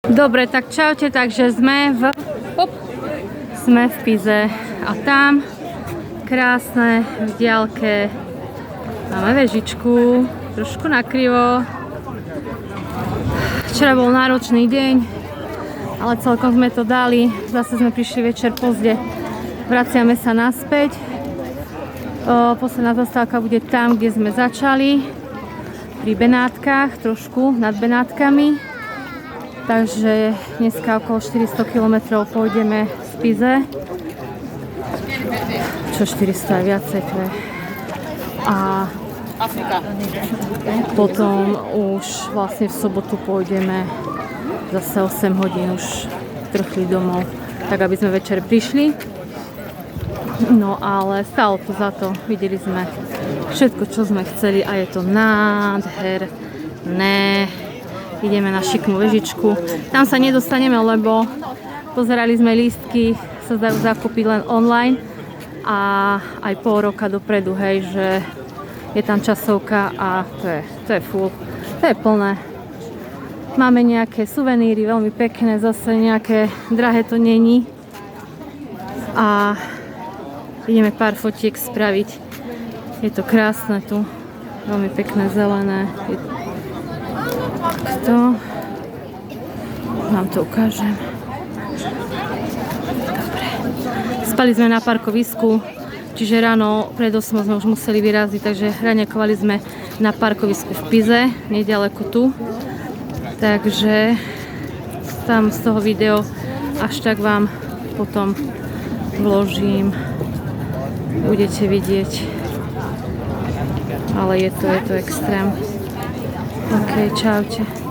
Dobre, tak čaute, takže sme v Pize a tam krásne v diaľke máme vežičku, trošku nakrivo. Včera bol náročný deň, ale celkom sme to dali. Zase sme prišli večer pozde, vraciame sa naspäť. Posledná zastávka bude tam, kde sme začali, pri Benátkach, trošku nad Benátkami. Takže dneska okolo 400 km pôjdeme z Pize. Čo 400 aj viacej, to je. A potom už vlastne v sobotu pôjdeme zase 8 hodín už trchli domov, tak aby sme večer prišli. No ale stalo to za to, videli sme všetko, čo sme chceli a je to nádherné. Ideme na šikmú vežičku. Tam sa nedostaneme, lebo pozerali sme lístky, sa dajú zakúpiť len online a aj pol roka dopredu, hej, že je tam časovka a to je full, to je plné. Máme nejaké suveníry, veľmi pekné, zase nejaké drahé to není. A ideme pár fotiek spraviť. Je to krásne tu, veľmi pekné, zelené. To vám to ukážem. Dobre. Spali sme na parkovisku, čiže ráno pred 8 sme už museli vyraziť, takže raňakovali sme na parkovisku v Pize, nedaleko tu. Takže tam z toho video až tak vám potom vložím, budete vidieť, ale je to extrém. OK, čaute.